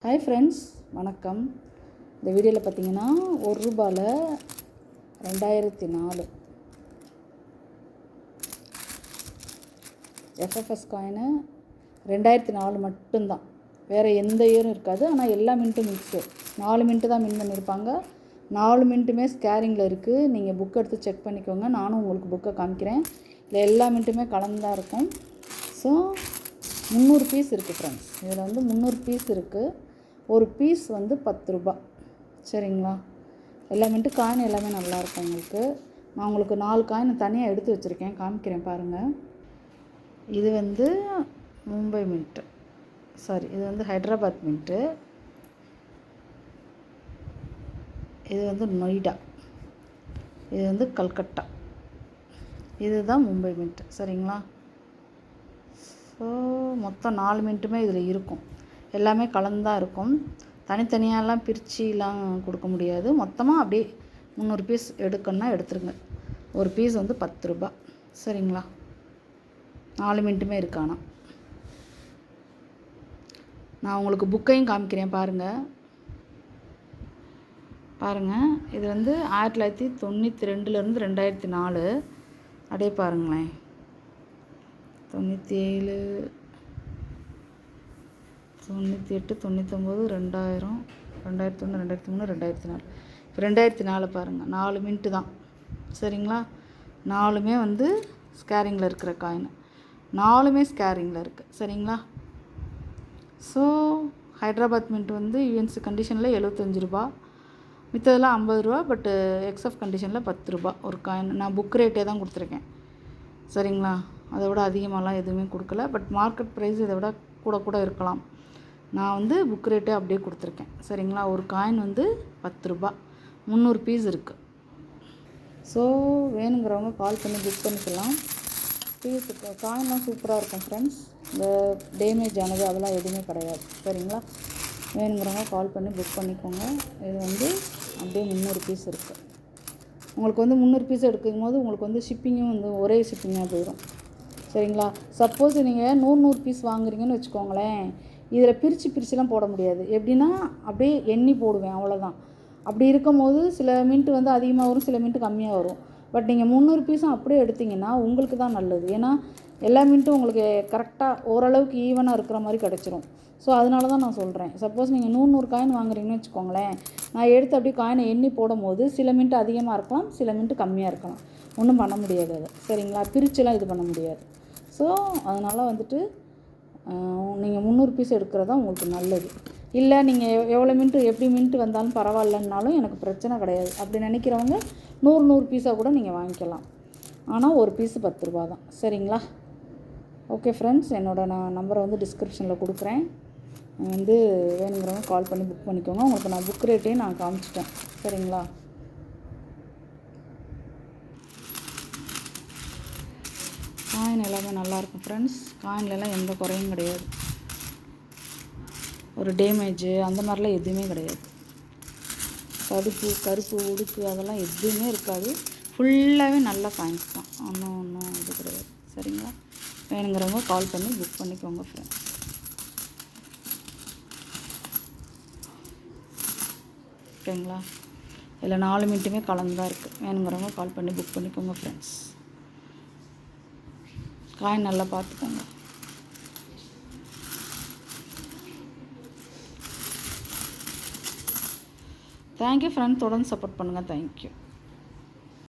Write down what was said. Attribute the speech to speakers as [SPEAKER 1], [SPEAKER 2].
[SPEAKER 1] Hi friends, வணக்கம். இந்த வீடியோவில் பார்த்தீங்கன்னா ₹1 2004 எஃப்எஃப்எஸ் காயினு 2004 மட்டும்தான், வேறு எந்த இயரும் இருக்காது. ஆனால் எல்லா மின்ட்டும் மிக்ஸு 4 மின்ட்டு தான் மின் பண்ணியிருப்பாங்க. 4 மின்ட்டுமே ஸ்கேரிங்கில் இருக்குது. நீங்கள் புக் எடுத்து செக் பண்ணிக்கோங்க. நானும் உங்களுக்கு புக்கை காமிக்கிறேன். இதில் எல்லா மின்ட்டுமே கலந்துதான் இருக்கும். ஸோ 300 பீஸ் இருக்குது ஃப்ரெண்ட்ஸ். இதில் 300 பீஸ் இருக்குது. ஒரு பீஸ் ₹10. சரிங்களா? எல்லா மின்ட்டு காயின் எல்லாமே நல்லாயிருக்கும். நான் உங்களுக்கு 4 காயின் தனியாக எடுத்து வச்சுருக்கேன், காமிக்கிறேன் பாருங்கள். இது மும்பை மின்ட்டு, சாரி, இது ஹைதராபாத் மின்ட்டு. இது நொய்டா, இது கல்கட்டா. இதுதான் மும்பை மின்ட்டு. சரிங்களா? ஸோ மொத்தம் 4 மின்ட்டுமே இதில் இருக்கும். எல்லாமே கலந்துதான் இருக்கும். தனித்தனியாலாம் பிரிச்சுலாம் கொடுக்க முடியாது. மொத்தமாக அப்படியே 300 பீஸ் எடுக்கணுன்னா எடுத்துருங்க. ஒரு பீஸ் ₹10. சரிங்களா? 4 மின்ட்டுமே இருக்கானா. நான் உங்களுக்கு புக்கையும் காமிக்கிறேன் பாருங்கள். இது 1992லேருந்து 2004. அப்படியே பாருங்களேன். 97, 98, 99, 2000, 2001, 2003, 2004. இப்போ 2004 பாருங்கள். 4 மின்ட்டு தான். சரிங்களா? 4மே ஸ்கேரிங்கில் இருக்கிற காயின். 4மே ஸ்கேரிங்கில் இருக்குது. சரிங்களா? ஸோ ஹைதராபாத் மின்ட் யூஎன்சி கண்டிஷனில் ₹75, மித்ததெல்லாம் ₹50. பட்டு எக்ஸ்எஃப் கண்டிஷனில் ₹10 ஒரு காயின். நான் புக் ரேட்டே தான் கொடுத்துருக்கேன். சரிங்களா? அதை விட அதிகமாகலாம் எதுவுமே கொடுக்கல. பட் மார்க்கெட் ப்ரைஸ் இதை விட கூட இருக்கலாம். நான் புக் ரேட்டே அப்படியே கொடுத்துருக்கேன். சரிங்களா? ஒரு காயின் ₹10. 300 பீஸ் இருக்குது. ஸோ வேணுங்கிறவங்க கால் பண்ணி புக் பண்ணிக்கலாம். பீஸுக்கு காயின்லாம் சூப்பராக இருக்கும் ஃப்ரெண்ட்ஸ். இந்த டேமேஜ் ஆனது அதெல்லாம் எதுவுமே கிடையாது. சரிங்களா? வேணுங்கிறவங்க கால் பண்ணி புக் பண்ணிக்கோங்க. இது அப்படியே 300 பீஸ் இருக்குது. உங்களுக்கு 300 பீஸ் எடுக்கும் போது உங்களுக்கு ஷிப்பிங்கும் ஒரே ஷிப்பிங்காக போயிடும். சரிங்களா? சப்போஸ் நீங்கள் 100 பீஸ் வாங்குறீங்கன்னு வச்சுக்கோங்களேன், இதில் பிரிச்சுலாம் போட முடியாது. எப்படின்னா அப்படியே எண்ணி போடுவேன், அவ்வளோதான். அப்படி இருக்கும் போது சில மின்ட்டு அதிகமாக வரும், சில மின்ட்டு கம்மியாக வரும். பட் நீங்கள் 300 பீஸும் அப்படியே எடுத்திங்கன்னா உங்களுக்கு தான் நல்லது. ஏன்னா எல்லா மின்ட்டும் உங்களுக்கு கரெக்டாக ஓரளவுக்கு ஈவனாக இருக்கிற மாதிரி கிடச்சிரும். ஸோ அதனால தான் நான் சொல்கிறேன். சப்போஸ் நீங்கள் 100 காயின் வாங்குறீங்கன்னு வச்சுக்கோங்களேன், நான் எடுத்து அப்படியே காயினை எண்ணி போடும் போது சில மின்ட்டு அதிகமாக இருக்கலாம், சில மின்ட்டு கம்மியாக இருக்கலாம். ஒன்றும் பண்ண முடியாது அதை. சரிங்களா? பிரிச்சுலாம் இது பண்ண முடியாது. ஸோ அதனால் நீங்கள் 300 பீஸ் எடுக்கிறது தான் உங்களுக்கு நல்லது. இல்லை நீங்கள் எவ்வளோ மின்ட்டு எப்படி மின்ட்டு வந்தாலும் பரவாயில்லன்னாலும் எனக்கு பிரச்சனை கிடையாது. அப்படி நினைக்கிறவங்க 100 பீஸாக கூட நீங்கள் வாங்கிக்கலாம். ஆனால் ஒரு பீஸு ₹10 தான். சரிங்களா? ஓகே ஃப்ரெண்ட்ஸ், நான் நம்பரை டிஸ்கிரிப்ஷனில் கொடுக்குறேன். வேணுங்கிறவங்க கால் பண்ணி புக் பண்ணிக்கோங்க. உங்களுக்கு நான் புக் ரேட்டையும் நான் காமிச்சிட்டேன். சரிங்களா? காயின் எல்லாமே நல்லாயிருக்கும் ஃப்ரெண்ட்ஸ். காயின்லலாம் எந்த குறையும் கிடையாது. ஒரு டேமேஜு அந்த மாதிரிலாம் எதுவுமே கிடையாது. கருப்பு உடுக்கு அதெல்லாம் எதுவுமே இருக்காது. ஃபுல்லாகவே நல்ல காயின்ஸ் தான். ஒன்றும் இது கிடையாது. சரிங்களா? வேணுங்கிறவங்க கால் பண்ணி புக் பண்ணிக்கோங்க ஃப்ரெண்ட்ஸ். ஓகேங்களா? இதில் 4 மின்ட்டுமே கலந்து தான் இருக்குது. வேணுங்கிறவங்க கால் பண்ணி புக் பண்ணிக்கோங்க ஃப்ரெண்ட்ஸ். காயின் நல்லா பார்த்துக்கோங்க. Thank you friend. தொடர்ந்து சப்போர்ட் பண்ணுங்கள். தேங்க்யூ.